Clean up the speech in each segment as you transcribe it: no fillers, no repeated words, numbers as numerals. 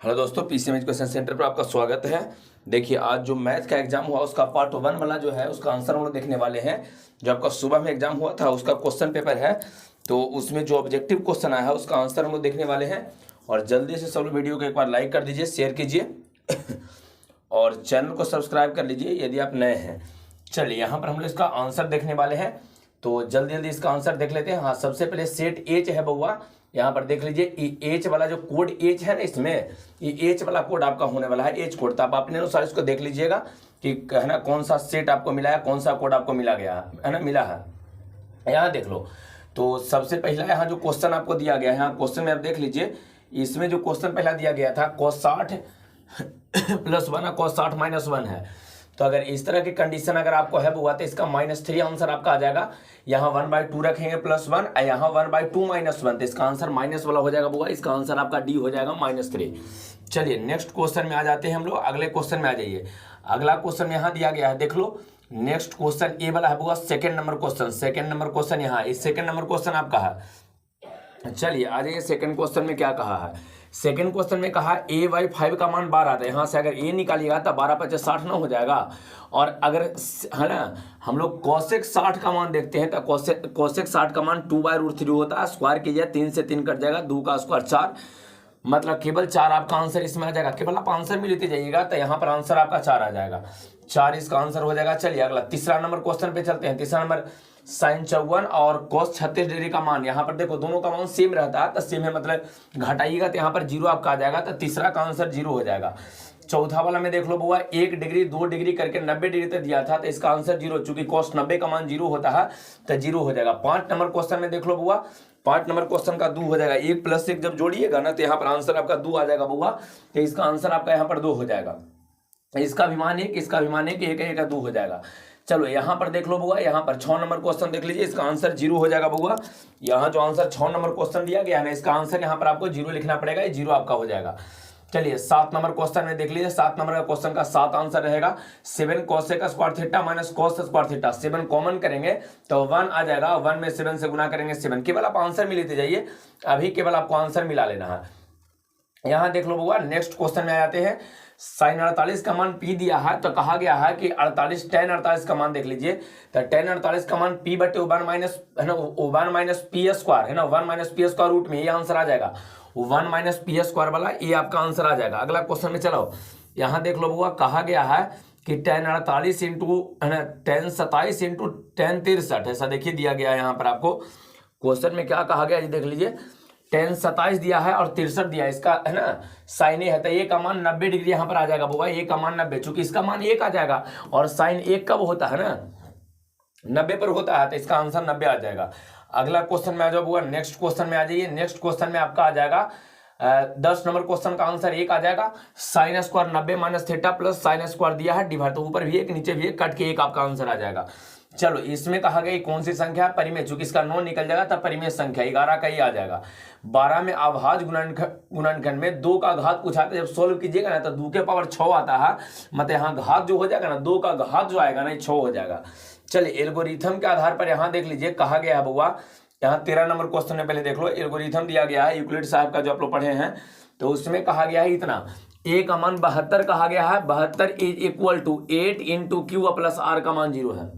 Hello दोस्तों, पीसीएमएच question centre पर आपका स्वागत है। देखिए, आज जो मैथ का एग्जाम हुआ उसका पार्ट 1 वाला जो है उसका आंसर हम लोग देखने वाले हैं। जो आपका सुबह में एग्जाम हुआ था उसका क्वेश्चन पेपर है, तो उसमें जो ऑब्जेक्टिव क्वेश्चन आया है उसका आंसर हम लोग देखने वाले हैं। और जल्दी से सब लोग वीडियो को एक बार लाइक कर दीजिए, शेयर कीजिए और चैनल को सब्सक्राइब कर लीजिए यदि आप नए हैं। चलिए, यहाँ पर हम लोग इसका आंसर देखने वाले हैं, तो जल्दी जल्दी इसका आंसर देख लेते हैं। हाँ, सबसे पहले सेट एच है बउआ, यहाँ पर देख लीजिए। एच वाला जो कोड एच है ना, इसमें ये एच वाला कोड आपका होने वाला है, एच कोड। तो आप अपने अनुसार इसको देख लीजिएगा कि है ना कौन सा सेट आपको मिला है, कौन सा कोड आपको मिला गया है ना, मिला है। यहाँ देख लो, तो सबसे पहला यहाँ जो क्वेश्चन आपको दिया गया है, यहाँ क्वेश्चन में आप देख लीजिए। इसमें जो क्वेश्चन पहला दिया गया था cos 60 प्लस 1 है, cos 60 माइनस 1 है। तो अगर इस तरह की कंडीशन अगर आपको है बुआ, तो इसका -3 आंसर आपका आ जाएगा। यहाँ 1/2 रखेंगे +1, यहाँ 1/2 -1, तो इसका आंसर माइनस वाला हो जाएगा बुआ। इसका आंसर आपका डी हो जाएगा -3। चलिए नेक्स्ट क्वेश्चन में आ जाते हैं हम लोग। अगले क्वेश्चन में आ जाइए। अगला क्वेश्चन यहाँ दिया गया है, देख लो। नेक्स्ट क्वेश्चन ए वाला है बुआ, second number question. Second number question यहाँ, इस सेकंड नंबर क्वेश्चन आपका है। चलिए आ जाइए, सेकंड क्वेश्चन में क्या कहा है। सेकंड क्वेश्चन में कहा a/5 का मान 12 था। यहाँ से अगर a निकालिएगा तो 12×5 = 60 ना हो जाएगा। और अगर है ना हम लोग cosec 60 का मान देखते हैं तो cosec 60 का मान 2/√3 होता है। स्क्वायर कीजिए, 3 से 3 कट जाएगा, 2 का स्क्वायर 4, मतलब केवल 4 आपका आंसर इसमें आ जाएगा। केवल आप आंसर में लेते जाइएगा तो यहाँ पर आंसर आपका 4 आ जाएगा। 4 इसका आंसर हो जाएगा। चलिए अगला तीसरा नंबर क्वेश्चन पे चलते हैं। तीसरा नंबर sin 54 और cos 36 डिग्री का मान। यहाँ पर देखो दोनों का मान सेम रहता है, तो सेम है मतलब घटाइएगा तो यहाँ पर 0 आपका आ जाएगा, तो तीसरा का आंसर 0 हो जाएगा। चौथा वाला में देख लो बुआ, 1 डिग्री 2 डिग्री करके 90 डिग्री तक दिया था, तो इसका आंसर 0, चूंकि cos 90 का मान 0 होता है तो 0 हो जाएगा। 5 नंबर क्वेश्चन में देख लो बुआ, 5 नंबर क्वेश्चन का 2 हो जाएगा। 1 + 1 जब जोड़िएगा ना तो यहाँ पर आंसर आपका 2 आ जाएगा बुआ। तो इसका आंसर आपका यहाँ पर 2 हो जाएगा। इसका भी मान 1, इसका भी मान 1, 1 का 2 हो जाएगा। चलो यहाँ पर देख लो बुआ, यहाँ पर 6 नंबर क्वेश्चन देख लीजिए। इसका आंसर 0 हो जाएगा बुआ। यहाँ जो आंसर 6 नंबर क्वेश्चन दिया गया है ना, इसका आंसर यहाँ पर आपको 0 लिखना पड़ेगा, ये 0 आपका हो जाएगा। चलिए 7 नंबर क्वेश्चन में देख लीजिए। 7 नंबर का क्वेश्चन का 7 आंसर रहेगा 7 cosec square theta minus cos square theta. 7 common करेंगे तो 1 आ जाएगा, 1 में 7 से गुना करेंगे 7। केवल आप आंसर में लेते जाइए, अभी केवल आपको आंसर मिला लेना है। यहाँ देख लो बुआ, नेक्स्ट क्वेश्चन में आ जाते हैं। sin 48 का मान p दिया है, तो कहा गया है कि 48 tan 48 का मान देख लीजिए। तो tan 48 का मान p/1 माइनस है ना 1 माइनस पी स्क्वायर है ना, 1 माइनस पी स्क्वायर रूट में ये आंसर आ जाएगा। 1 माइनस पी स्क्वायर वाला ये आपका आंसर आ जाएगा। अगला क्वेश्चन में चलो, यहाँ देख लो बुआ, कहा गया है कि tan 48 इंटू है ना tan 27 इंटू tan 63, ऐसा देखिए दिया गया है। यहाँ पर आपको क्वेश्चन में क्या कहा गया ये देख लीजिए। tan 27 दिया है और 63 दिया है, इसका है ना साइन ए है, तो ए का मान 90 डिग्री यहाँ पर आ जाएगा बुआ। ए का मान 90, चूंकि इसका मान 1 आ जाएगा और साइन 1 कब होता है ना 90 पर होता है, तो इसका आंसर 90 आ जाएगा। अगला क्वेश्चन में आ जाओ बुआ, नेक्स्ट क्वेश्चन में आ जाइए। नेक्स्ट क्वेश्चन में आपका आ जाएगा 10 नंबर क्वेश्चन का आंसर 1 आ जाएगा। Sine square 90 minus theta plus sine square दिया है, डिवाइड, तो ऊपर भी 1 नीचे भी 1, कट के 1 आपका आंसर आ जाएगा। चलो इसमें कहा गया कौन सी संख्या है, परिमेय, चूंकि इसका 9 निकल जाएगा तब परिमेय संख्या 11 का ही आ जाएगा। 12 में अभाज्य गुणनखंड में 2 का घात पूछा था, जब सोल्व कीजिएगा ना तो 2 के पावर 6 आता है, मतलब यहाँ घात जो हो जाएगा ना 2 का घात जो आएगा ना 6 हो जाएगा। चलिए एल्गोरिथम के आधार पर यहाँ देख लीजिए, कहा गया है बुआ, यहाँ 13 नंबर क्वेश्चन में पहले देख लो। एल्गोरिथम दिया गया है यूक्लिड साहब का, जो आप लोग पढ़े हैं, तो उसमें कहा गया है इतना, ए का मान 72 कहा गया है। 72 = 8 इंटू क्यू प्लस आर का मान 0 है।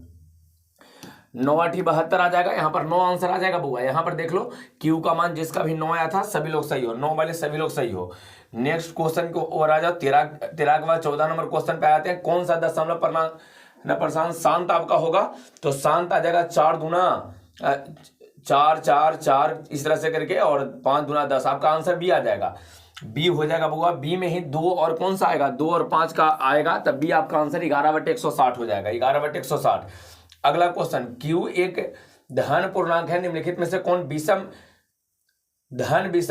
9 8 72 आ जाएगा, यहाँ पर 9 आंसर आ जाएगा बुआ। यहाँ पर देख लो क्यू का मान जिसका भी 9 आया था सभी लोग सही हो, 9 वाले सभी लोग सही हो। नेक्स्ट क्वेश्चन को और आ जाओ। 13 के बाद 14 नंबर क्वेश्चन पे आते हैं। कौन सा दशमलव पूर्णांक शांत आपका होगा, तो शांत आ जाएगा 4 दूना 4 4 4 इस तरह से करके, और 5 दूना 10, आपका आंसर बी आ जाएगा। बी हो जाएगा बुआ। बी में ही 2 और कौन सा आएगा, 2 और 5 का आएगा, तब बी आपका आंसर 11/160 हो जाएगा, 11/160। अगला क्वेश्चन, Q एक धन पूर्णांक है, निम्नलिखित में से कौन विषम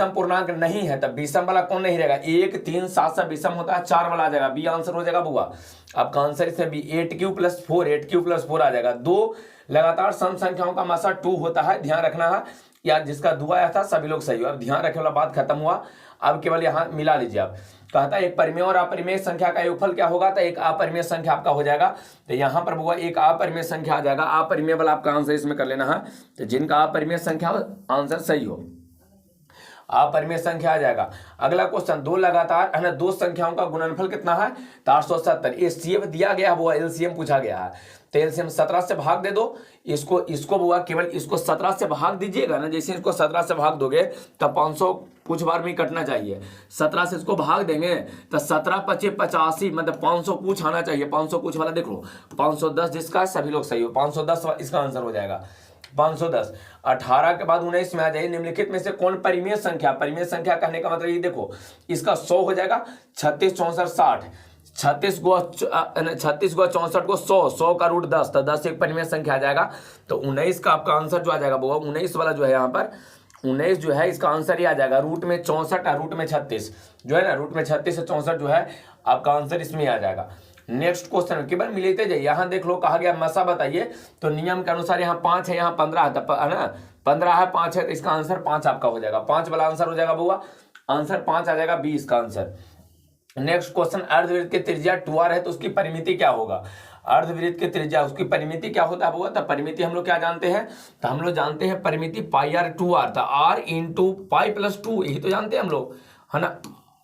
पूर्णांक नहीं है, तब विषम वाला कौन नहीं रहेगा। 1 3 7 सब विषम होता है, 4 वाला आ जाएगा, बी आंसर हो जाएगा बुआ। आपका आंसर इसमें बी 8Q + 4, 8Q + 4 आ जाएगा। 2 लगातार सम संख्याओं का मासा 2 होता है, ध्यान रखना है। या जिसका 2 आया था सभी लोग सही हो। अब ध्यान रखने वाला बात खत्म हुआ, अब केवल यहाँ मिला लीजिए आप। कहता है एक परिमेय और अपरिमेय संख्या का योगफल क्या होगा, तो एक अपरिमेय संख्या आपका हो जाएगा। तो यहाँ पर बुआ एक अपरिमेय संख्या आ जाएगा। अपरिमेय वाला आपका आंसर इसमें कर लेना है, तो जिनका अपरिमेय संख्या आंसर सही हो। अपरिमेय संख्या आ जाएगा। अगला क्वेश्चन, दो लगातार है ना दो संख्याओं का गुणनफल कितना है, तो 870। एचसीएफ दिया गया, वो एलसीएम पूछा गया है, तो एलसीएम 17 से भाग दे दो। इसको बुआ केवल इसको 17 से भाग दीजिएगा ना, जैसे इसको 17 से भाग दोगे तब 500 कुछ बार में कटना चाहिए। 17 से इसको भाग देंगे तो 17 पचे 85, मतलब 500 कुछ आना चाहिए। 500 कुछ वाला देख लो, 510 जिसका सभी लोग सही हो, 510 इसका आंसर हो जाएगा 510। 18 के बाद 19 में आ जाइए, निम्नलिखित में से कौन परिमेय संख्या, परिमेय संख्या कहने का मतलब ये देखो, इसका 100 हो जाएगा, 36 64 60, 36 गो 64 को 100 का रूट 10, तो 10 एक परिमेय संख्या आ जाएगा। तो 19 का आपका आंसर जो आ जाएगा वो 19 वाला जो है यहाँ पर 19 जो है इसका आंसर ये आ जाएगा, रूट में 64 और रूट में 36 जो है ना, रूट में 36 से 64 जो है आपका आंसर इसमें आ जाएगा। नेक्स्ट क्वेश्चन केवल मिलते जाइए, यहाँ देख लो कहा गया मसा बताइए, तो नियम के अनुसार यहाँ 5 है, यहाँ 15 है ना, 15 है 5 है, तो इसका आंसर 5 आपका हो जाएगा, 5 वाला आंसर हो जाएगा बुआ, आंसर 5 आ जाएगा, 20 का आंसर। नेक्स्ट क्वेश्चन, अर्धवृत्त की त्रिज्या 2r है तो उसकी परिमिति क्या होगा, अर्धवृत्त की त्रिज्या उसकी परिमिति क्या होता है बुआ, तो परिमिति हम लोग क्या जानते हैं, तो हम लोग जानते हैं परिमिति पाई आर 2r, तो r इंटू पाई प्लस 2, यही तो जानते हैं हम लोग है ना,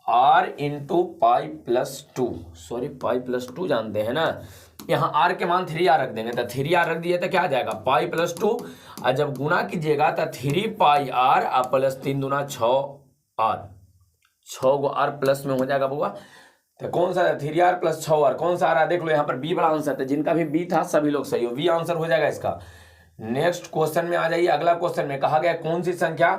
r into pi plus 2, sorry pi plus 2 जानते हैं ना। यहाँ r के मान 3r रख देंगे, तो 3r रख दिए तो क्या आ जाएगा पाई प्लस 2, और जब गुना कीजिएगा तो 3 पाई r और प्लस 3 दूना 6r, 6 गो r प्लस में हो जाएगा बुआ। तो कौन सा 3r प्लस 6r कौन सा आ रहा है देख लो, यहाँ पर बी बड़ा आंसर था, जिनका भी बी था सभी लोग सही हो, बी आंसर हो जाएगा इसका। नेक्स्ट क्वेश्चन में आ जाइए, अगला क्वेश्चन में कहा गया कौन सी संख्या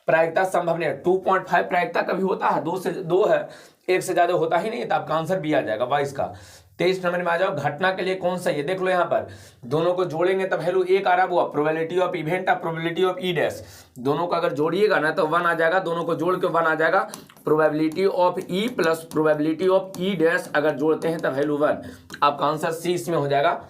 प्रायिकता संभव नहीं है, 2.5 प्रायिकता कभी होता है, 2 है, 1 से ज्यादा होता ही नहीं, तो आपका आंसर बी आ जाएगा 22 का। 23 नंबर में आ जाओ, घटना के लिए कौन सही है देख लो, यहाँ पर दोनों को जोड़ेंगे तब वैल्यू 1 आ रहा हुआ, प्रोबेबिलिटी ऑफ इवेंट और प्रोबेबिलिटी ऑफ ई डैश, दोनों को अगर जोड़िएगा ना तो 1 आ जाएगा, दोनों को जोड़ के 1 आ जाएगा, probability of E plus probability of E dash अगर जोड़ते हैं तब वैल्यू 1, आपका आंसर सी इसमें हो जाएगा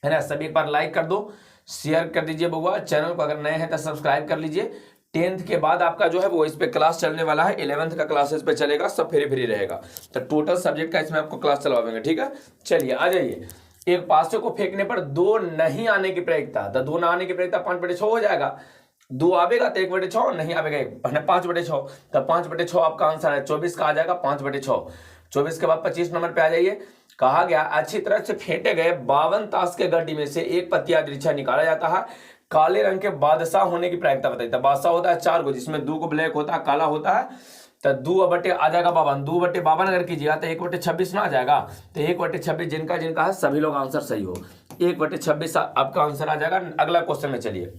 है ना। सभी पर लाइक कर दो, शेयर कर दीजिए बउआ, चैनल को अगर नए हैं तो सब्सक्राइब कर लीजिए। 10th के बाद आपका जो है वो इस पे क्लास चलने वाला है, 11th का क्लासेस पे चलेगा, सब फ्री रहेगा, तो टोटल सब्जेक्ट का इसमें आपको क्लास चलवाएंगे, ठीक है। चलिए आ जाइए, एक पासे को फेंकने पर 2 नहीं आने की प्रायिकता, तो 2 ना आने की प्रायिकता 5/6 हो जाएगा, 2 आवेगा तो 1/6, नहीं आवेगा 5/6, तो 5/6 आपका आंसर है 24 का आ जाएगा 5/6। 24 के बाद 25 नंबर पे आ जाइए, कहा गया अच्छी तरह से फेंटे गए 52 ताश के गड्डी में से एक पत्तिया दृश्य निकाला जाता है, काले रंग के बादशाह होने की प्रायिकता बताइए। तो बादशाह होता है 4 को, जिसमें 2 को ब्लैक होता है, काला होता है, तो 2 आ जाएगा 52, 2/52 अगर कीजिएगा तो 1/26 ना आ जाएगा, तो 1/26 जिनका जिनका है सभी लोग आंसर सही हो, 1/26 आपका आंसर आ जाएगा। अगला क्वेश्चन में चलिए,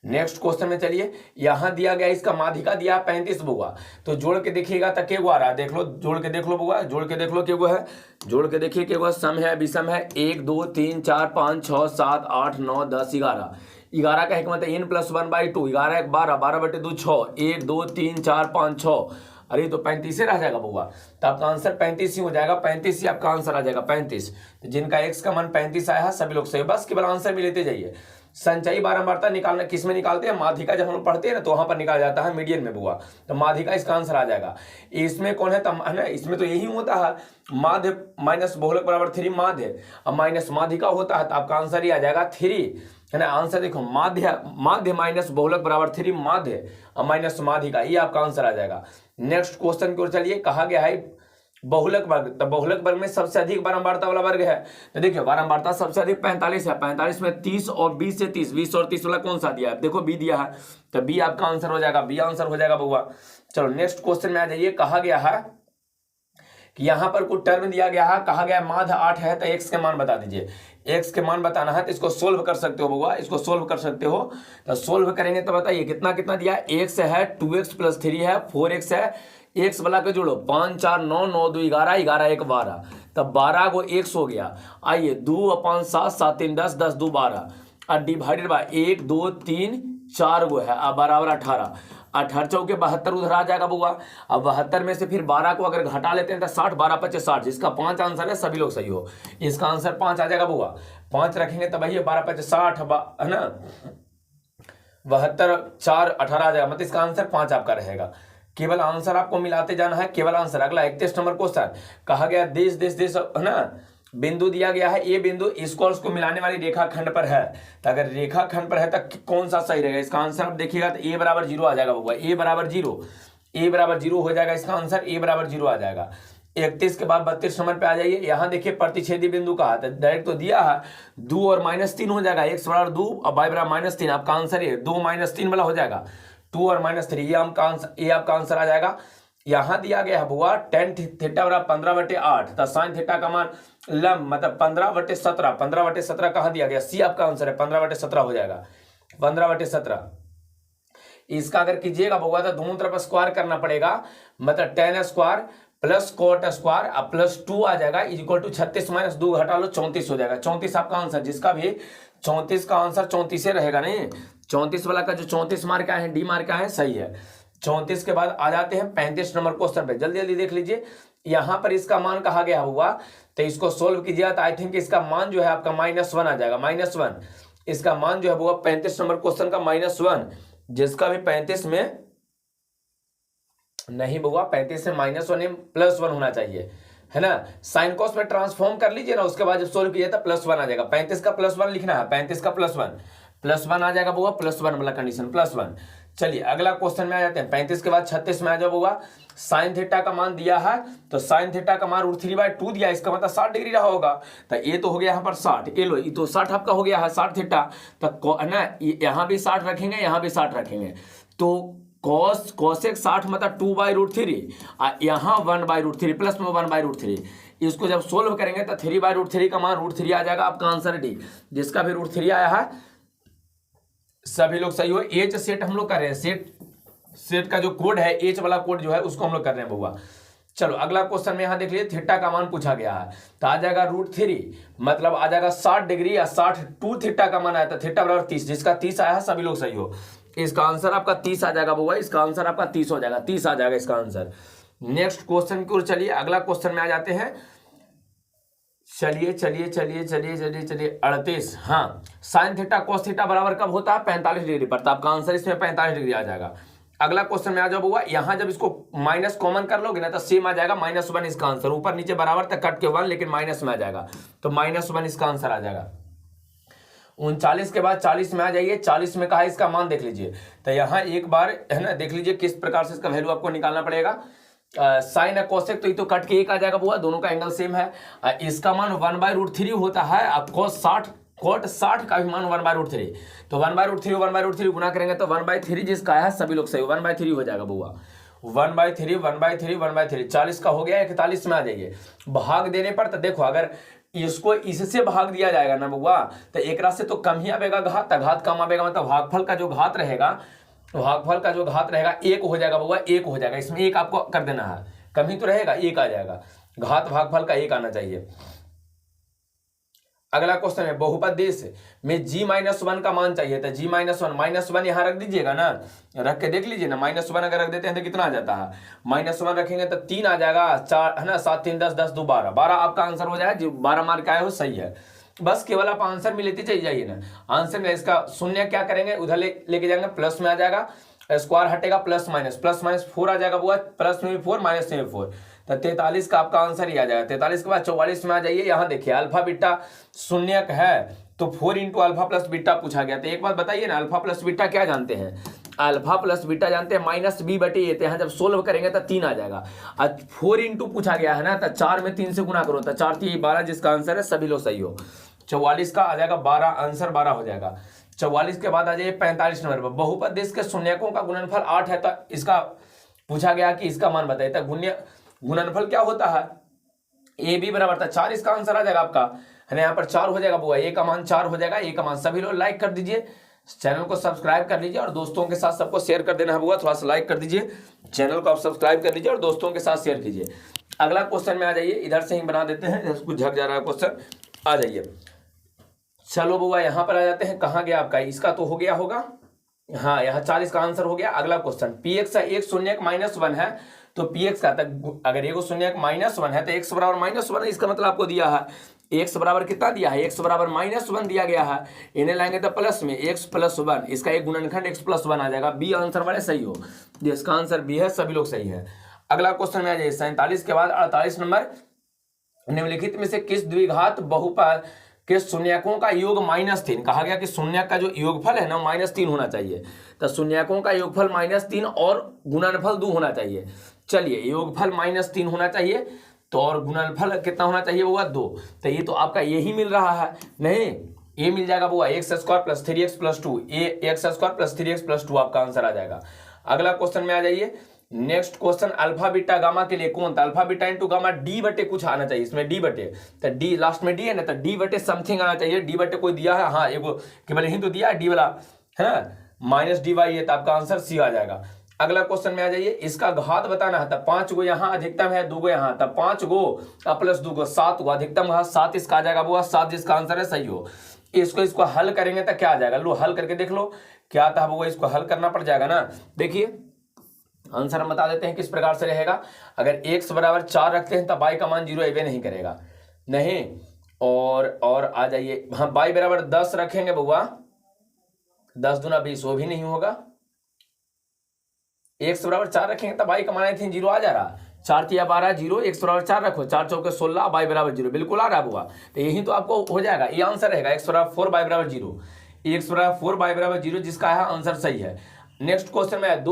नेक्स्ट क्वेश्चन में चलिए, यहां दिया गया इसका माध्यिका दिया 35 बुआ, तो जोड़ के देखिएगा तो के गो आ रहा है, देख लो जोड़ के देख लो बुआ, जोड़ के देख लो के गो है, जोड़ के देखिए के गो सम है विषम है, 1 2 3 4 5 6 7 8 9 10 11, 11 का एक मतलब n + 1/2, 11 1 12, 12/2 6, 1 2 3 4 5 6, अरे तो 35 रह जाएगा बुआ, तो आपका आंसर 35 ही हो जाएगा, 35 ही आपका आंसर आ जाएगा 35। तो जिनका x का मान 35 आया है सभी लोग सही, बस केवल आंसर भी लेते जाइए। संचयी बारंबारता निकालना किस में निकालते हैं, माध्यिका जब हम लोग पढ़ते हैं ना तो वहां पर निकाला जाता है मीडियन में बुआ, तो माध्यिका इसका आंसर आ जाएगा। इसमें कौन है ना, इसमें तो यही होता है माध्य माइनस बहुलक बराबर 3 माध्य, और माइनस माध्यिका होता है, तो आपका आंसर ही आ जाएगा 3 है ना। आंसर देखो माध्य माइनस बहुलक बराबर 3 माध्य और माइनस माध्यिका, ये आपका आंसर आ जाएगा। नेक्स्ट क्वेश्चन की ओर चलिए, कहा गया है बहुलक वर्ग, तो बहुलक वर्ग में सबसे अधिक बारंबारता वाला वर्ग है, तो देखिए बारंबारता सबसे अधिक 45 है, 45 में 30 और 20 से 30, 20 और 30 वाला कौन सा दिया है, देखो बी दिया है, तो बी आपका आंसर हो जाएगा, बी आंसर हो जाएगा बउआ। चलो नेक्स्ट क्वेश्चन में आ जाइए, कहा गया है कि यहाँ पर कुछ टर्म दिया गया है, कहा गया माध्य 8 है, तो x के मान बता दीजिए, x के मान बताना है, तो इसको सोल्व कर सकते हो बउआ, इसको सोल्व कर सकते हो, तो सोल्व करेंगे तो बताइए कितना कितना दिया है, x है 2x + 3 है, 4x है, x वाला के जोड़ो 5 4 9 9 2 11 11 1 12, तब 12 को x हो गया, आइए 2 और 5 7 7 3 10 10 2 12, और डिवाइडेड बाय 1 2 3 4 गो है, अब बराबर 18, 18 चौके 72 उधर आ जाएगा बुआ, अब 72 में से फिर 12 को अगर घटा लेते हैं तो 60, 12 25 60, जिसका 5 आंसर है सभी लोग सही हो, इसका आंसर 5 आ जाएगा बुआ, 5 रखेंगे तब वही 12 25 60 है ना, 72 4 18 आ जाएगा, मतलब इसका आंसर 5 आपका रहेगा। केवल आंसर आपको मिलाते जाना है, केवल आंसर। अगला 31 नंबर क्वेश्चन, कहा गया देश देश देश है ना, बिंदु दिया गया है, ए बिंदु इसको उसको मिलाने वाली रेखाखंड पर है, तो अगर रेखाखंड पर है तो कौन सा सही रहेगा? इसका आंसर आप देखिएगा तो ए बराबर 0 आ जाएगा बउआ, ए बराबर 0, ए बराबर 0 हो जाएगा इसका आंसर, ए बराबर 0 आ जाएगा। 31 के बाद 32 नंबर पे आ जाइए, यहाँ देखिए प्रतिच्छेदी बिंदु का है, डायरेक्ट तो दिया है 2 और -3 हो जाएगा, x बराबर 2 और y बराबर -3, आपका आंसर ये 2 -3 वाला हो जाएगा, 2 और -3, ये आपका आंसर आ जाएगा। यहाँ दिया गया है बुआ tan थीटा बराबर 15/8, तो साइन थीटा का मान लम मतलब 15/17, 15/17 कहाँ दिया गया? सी आपका आंसर है, 15/17 हो जाएगा, 15/17। इसका अगर कीजिएगा बुआ तो दोनों तरफ स्क्वायर करना पड़ेगा, मतलब tan square plus coat square अब प्लस 2 आ जाएगा इक्वल टू 36 - 2 घटा लो 34 हो जाएगा। 34 आपका आंसर, जिसका भी 34 का आंसर 34 रहेगा नहीं, 34 वाला का जो 34 मार्क आए हैं, डी मार्क आए हैं, सही है। 34 के बाद आ जाते हैं 35 नंबर क्वेश्चन पे, जल्दी जल्दी देख लीजिए। यहाँ पर इसका मान कहा गया हुआ, तो इसको सोल्व कीजिएगा तो आई थिंक इसका मान जो है आपका -1 आ जाएगा, -1 इसका मान जो है वो 35 नंबर क्वेश्चन का -1, जिसका भी 35 में नहीं बुआ 35 से -1 +1 होना चाहिए, है ना। साइन कॉस में ट्रांसफॉर्म कर लीजिए ना, उसके बाद जब सोल्व कीजिए तो +1 आ जाएगा। 35 का +1 लिखना है, 35 का +1 आ जाएगा बुआ, +1 वाला कंडीशन +1। चलिए अगला क्वेश्चन में आ जाते हैं। 35 के बाद 36 में आ जाओ बुआ। साइन थीटा का मान दिया है, तो साइन थीटा का मान √3/2 दिया, इसका मतलब 60 डिग्री रहा होगा, तो ये तो हो गया यहाँ पर 60, ये लो ये तो 60 आपका हो गया है 60 थीटा, तो ना यहाँ भी 60 रखेंगे, यहाँ भी 60 रखेंगे, तो कोसेक 60 मतलब 2/√3, यहाँ 1/√3 प्लस में 1/√3, इसको जब सोल्व करेंगे तो 3/√3 का मान √3 आ जाएगा, आपका आंसर डी, जिसका भी √3 आया है सभी लोग सही हो। एच सेट हम लोग कर रहे हैं, सेट का जो कोड है, एच वाला कोड जो है उसको हम लोग कर रहे हैं बुआ। चलो अगला क्वेश्चन में यहाँ देख लीजिए, थीटा का मान पूछा गया है, तो आ जाएगा √3 मतलब आ जाएगा 60 डिग्री या 2 थीटा का मान आया था, थीटा बराबर 30, जिसका 30 आया है सभी लोग सही हो। इसका आंसर आपका 30 आ जाएगा बुआ, इसका आंसर आपका 30 हो जाएगा, 30 आ जाएगा इसका आंसर। नेक्स्ट क्वेश्चन की ओर चलिए, अगला क्वेश्चन में आ जाते हैं। चलिए 38। हाँ, साइन थीटा कोस थीटा बराबर कब होता है? 45 डिग्री पर, तो आपका आंसर इसमें 45 डिग्री आ जाएगा। अगला क्वेश्चन में आ जाओ बुआ, यहाँ जब इसको माइनस कॉमन कर लोगे ना तो सेम आ जाएगा, -1 इसका आंसर, ऊपर नीचे बराबर तक कट के 1 लेकिन माइनस में आ जाएगा, तो -1 इसका आंसर आ जाएगा। 39 के बाद 40 में आ जाइए, 40 में कहा इसका मान देख लीजिए, तो यहाँ एक बार है ना देख लीजिए किस प्रकार से इसका वैल्यू आपको निकालना पड़ेगा। साइन कोसेक तो ये तो कट के 1 आ जाएगा बुआ, दोनों का एंगल सेम है। इसका मान 1/√3 होता है, अब कोट 60 का भी मान 1/√3, तो 1/√3 गुना करेंगे तो 1/3 जिसका है सभी लोग सही, 1/3 हो जाएगा बुआ, 1/3 40 का हो गया। 41 में आ जाइए, भाग देने पर तो देखो अगर इसको इससे भाग दिया जाएगा ना बुआ तो एक रात से तो कम ही आएगा घात, घात कम आएगा मतलब भागफल का जो घात रहेगा, एक हो जाएगा बुआ, 1 हो जाएगा, इसमें 1 आपको कर देना है, कम ही तो रहेगा 1 आ जाएगा, घात भागफल का 1 आना चाहिए। अगला क्वेश्चन है, बहुपद देश में g-1 का मान चाहिए था, -1 यहाँ रख दीजिएगा ना, रख के देख लीजिए ना, -1 अगर रख देते हैं तो कितना आ जाता है, -1 रखेंगे तो 3 आ जाएगा, 4 है ना, 7 3 10 10 2 12, 12 आपका आंसर हो जाएगा, जो 12 मार्क आए हो सही है। बस केवल आप आंसर में लेते चले जाइए ना, आंसर में इसका शून्य क्या करेंगे उधर लेके जाएंगे, प्लस में आ जाएगा, स्क्वायर हटेगा प्लस माइनस 4 आ जाएगा बुआ, प्लस में भी 4 माइनस में भी 4, तो 43 का आपका आंसर ही आ जाएगा। 43 के बाद 44 में आ जाइए, यहाँ देखिए अल्फा बीटा शून्यक है तो 4 × अल्फा प्लस बीटा पूछा गया, तो एक बात बताइए ना, अल्फा प्लस बीटा क्या जानते हैं? अल्फा प्लस बीटा जानते हैं -b/a, तो यहाँ जब सोल्व करेंगे तो 3 आ जाएगा, और 4 × पूछा गया है ना, तो 4 में 3 से गुना करो तो 4 3 12, जिसका आंसर है सभी लोग सही हो। 44 का आ जाएगा 12, आंसर 12 हो जाएगा। 44 के बाद आ जाइए 45 नंबर पर, बहुपद देश के शून्यकों का गुणनफल 8 है, तो इसका पूछा गया कि इसका मान बताइए, तो गुणनफल क्या होता है? AB बराबर था 4, इसका आंसर आ जाएगा आपका, है ना, यहाँ पर 4 हो जाएगा बुआ, A का मान 4 हो जाएगा, A का मान। सभी लोग लाइक कर दीजिए, चैनल को सब्सक्राइब कर लीजिए और दोस्तों के साथ सबको शेयर कर देना है बुआ, थोड़ा सा लाइक कर दीजिए, चैनल को आप सब्सक्राइब कर लीजिए और दोस्तों के साथ शेयर कीजिए। अगला क्वेश्चन में आ जाइए, इधर से ही बना देते हैं, कुछ झक जा रहा है क्वेश्चन, आ जाइए। चलो बुआ यहाँ पर आ जाते हैं, कहाँ गया आपका, इसका तो हो गया होगा, हाँ यहाँ 40 का आंसर हो गया। अगला क्वेश्चन, px का एक शून्यक -1 है, तो px का तक अगर एक शून्यक -1 है तो x बराबर -1 है, इसका मतलब आपको दिया है x बराबर कितना दिया है, x बराबर -1 दिया गया है, इन्हें लाएंगे तो प्लस में x + 1, इसका एक गुणनखंड x + 1 आ जाएगा। बी आंसर वाले सही हो, जिसका आंसर बी है, सभी लोग सही है। अगला क्वेश्चन में आ जाइए 47 के बाद 48 नंबर, निम्नलिखित में से किस द्विघात बहुपद के शून्यकों का योग -3, कहा गया कि शून्यक का जो योगफल है ना -3 होना चाहिए, तो शून्यकों का योगफल -3 और गुणनफल 2 होना चाहिए। चलिए, योगफल -3 होना चाहिए तो और गुणनफल कितना होना चाहिए बुआ 2, तो ये तो आपका यही मिल रहा है, नहीं ये मिल जाएगा बुआ x² + 3x + 2, ये x² + 3x + 2 आपका आंसर आ जाएगा। अगला क्वेश्चन में आ जाइए, next question alpha beta gamma के लिए कौन था, alpha beta into gamma D बटे कुछ आना चाहिए, इसमें डी बटे, तो डी लास्ट में डी है ना, तो डी बटे समथिंग आना चाहिए, डी बटे कोई दिया है, हाँ एगो केवल यही तो दिया है डी वाला है ना, -dy है, तो आपका आंसर सी आ जाएगा। अगला क्वेश्चन में आ जाइए, इसका घात बताना है, तब 5 गो यहाँ अधिकतम है, 2 गो यहाँ, तब 5 गो प्लस 2 गो 7 गो अधिकतम घात 7, इसका आ जाएगा बुआ 7, जिसका आंसर है सही हो। इसको हल करेंगे तो क्या आ जाएगा, लो हल करके देख लो क्या था बुआ, इसको हल करना पड़ जाएगा ना। देखिए आंसर हम बता देते हैं किस प्रकार से रहेगा, अगर x बराबर 4 रखते हैं तब y का मान 0 एवे नहीं करेगा, नहीं और आ जाइए, हाँ y बराबर 10 रखेंगे बुआ, 10 दूना 20 वो भी नहीं होगा, x बराबर 4 रखेंगे तब y का मान आई थिंक 0 आ जा रहा, 4 तिया 12 0, x बराबर 4 रखो, 4 चौके 16, y बराबर 0 बिल्कुल आ रहा बुआ, तो यही तो आपको हो जाएगा, ये आंसर रहेगा x बराबर 4 y बराबर 0, x बराबर 4 y बराबर 0, जिसका है आंसर सही है। नेक्स्ट क्वेश्चन में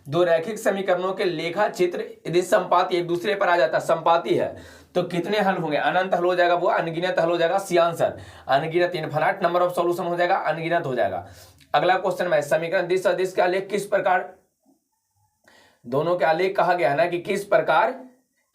दो रैखिक समीकरणों के लेखा चित्र यदि संपाती एक दूसरे पर आ जाता है, संपाती है तो कितने हल होंगे, अनंत हल हो जाएगा वो, अनगिनत हल हो जाएगा, सी आंसर अनगिनत, इनफिनिट नंबर ऑफ सॉल्यूशन हो जाएगा, अनगिनत हो जाएगा। अगला क्वेश्चन में समीकरण दिश अदिश का आलेख किस प्रकार, दोनों के आलेख कहा गया है ना कि किस प्रकार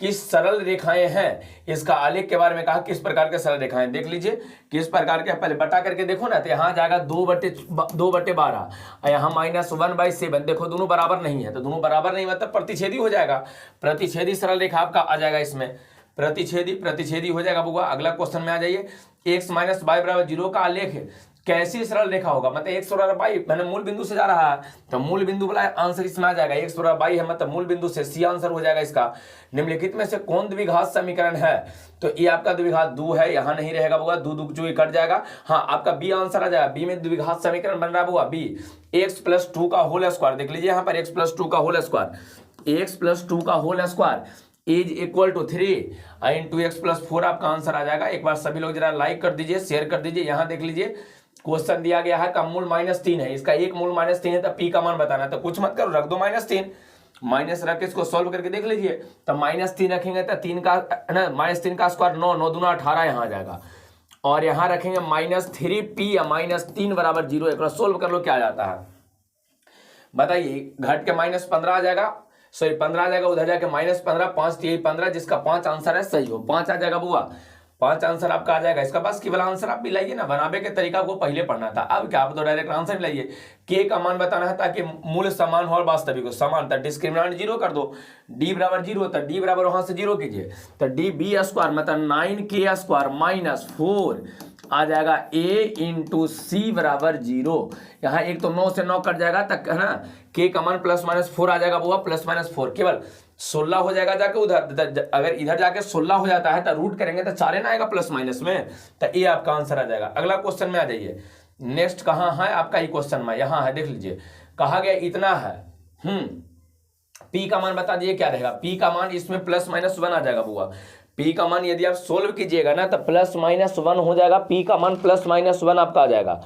किस सरल रेखाएं हैं, इसका आलेख के बारे में कहा किस प्रकार के सरल रेखाएं, देख लीजिए किस प्रकार के, पहले बटा करके देखो ना, तो यहाँ जाएगा 2/12 और यहाँ -1/7, देखो दोनों बराबर नहीं है, तो दोनों बराबर नहीं मतलब प्रतिच्छेदी हो जाएगा, प्रतिच्छेदी सरल रेखा आपका आ जाएगा इसमें, प्रतिच्छेदी हो जाएगा बुआ। अगला क्वेश्चन में आ जाइए, x - y बराबर 0 का आलेख कैसी सरल रेखा होगा, मतलब x बराबर y मैंने मूल बिंदु से जा रहा है, तो मूल बिंदु वाला आंसर इसमें आ जाएगा, x बराबर y है मतलब मूल बिंदु से, सी आंसर हो जाएगा इसका। निम्नलिखित में से कौन द्विघात समीकरण है, तो ये आपका द्विघात 2 है, यहाँ नहीं रहेगा बुआ, 2 2 जो कट जाएगा, हाँ आपका बी आंसर आ जाएगा, बी में द्विघात समीकरण बन रहा है बुआ, बी x + 2 का होल स्क्वायर, देख लीजिए यहाँ पर x + 2 का होल स्क्वायर, x + 2 का whole square is equal to 3 into x + 4 आपका आंसर आ जाएगा। एक बार सभी लोग जरा लाइक कर दीजिए, शेयर कर दीजिए। यहाँ देख लीजिए क्वेश्चन दिया गया है का मूल -3 है, इसका एक मूल -3 है, तो p का मान बताना है, तो कुछ मत करो रख दो -3, माइनस रख के इसको सॉल्व करके देख लीजिए, तो -3 रखेंगे तो 3 का ना -3 का स्क्वायर 9, 9 दूना 18 यहाँ आ जाएगा, और यहाँ रखेंगे -3p या -3 बराबर 0, एक बार सोल्व कर लो क्या आ जाता है बताइए, घट के -15 आ जाएगा, सॉरी 15 आ जाएगा, उधर जाके -15, 5 3 15, जिसका 5 आंसर है सही हो, 5 आ जाएगा बुआ, 5 आंसर आपका आ जाएगा इसका। बस केवल आंसर आप भी लाइए ना, बनावे के तरीका को पहले पढ़ना था, अब क्या आप तो डायरेक्ट आंसर लाइए। के का मान बताना है ताकि मूल समान हो और वास्तविक हो, समान, तो डिस्क्रिमिनेंट 0 कर दो, डी बराबर 0, तो डी बराबर वहां से 0 कीजिए, तो डी बी स्क्वायर मतलब 9k² -4 आ जाएगा a इंटू सी बराबर 0, यहाँ एक तो 9 से 9 कट जाएगा तक है ना, के का मान +-4 आ जाएगा बुआ, +-4 केवल 16 हो जाएगा जाके उधर, अगर इधर जाके 16 हो जाता है तो रूट करेंगे तो 4 ना आएगा प्लस माइनस में, तो ये आपका आंसर आ जाएगा। अगला क्वेश्चन में आ जाइए, नेक्स्ट कहाँ है आपका ये क्वेश्चन में, यहाँ है देख लीजिए, कहा गया इतना है, p का मान बता दीजिए क्या रहेगा, p का मान इसमें +-1 आ जाएगा बुआ, p का मान यदि आप सोल्व कीजिएगा ना तो +-1 हो जाएगा, p का मान +-1 आपका आ जाएगा,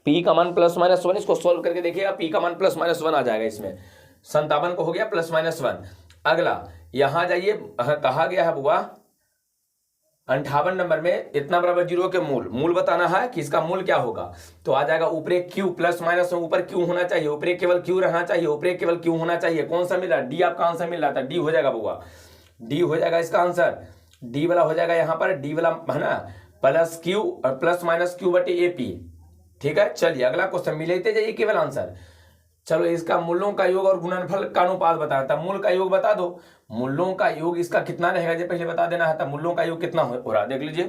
p का मान +-1, इसको सोल्व करके देखिएगा, p का मान +-1 आ जाएगा इसमें, 57 को हो गया +-1। अगला यहां जाइए, कहा गया है बुआ 58 नंबर में इतना बराबर 0 के मूल बताना है कि इसका मूल क्या होगा, तो आ जाएगा ऊपरे q, +- ऊपर q होना चाहिए, ऊपरे केवल q रहना चाहिए, ऊपरे केवल q होना चाहिए, कौन सा मिल रहा है, डी आपका आंसर मिल रहा था, डी हो जाएगा बुआ, डी हो जाएगा इसका आंसर, डी वाला हो जाएगा यहाँ पर, डी वाला है ना +q और +-q/AP, ठीक है। चलिए अगला क्वेश्चन मिलते जाइए केवल आंसर, चलो इसका मूलों का योग और गुणनफल का अनुपात बताना था, मूल का योग बता दो, मूलों का योग इसका कितना रहेगा ये पहले बता देना है, मूलों का योग कितना हो रहा है देख लीजिए,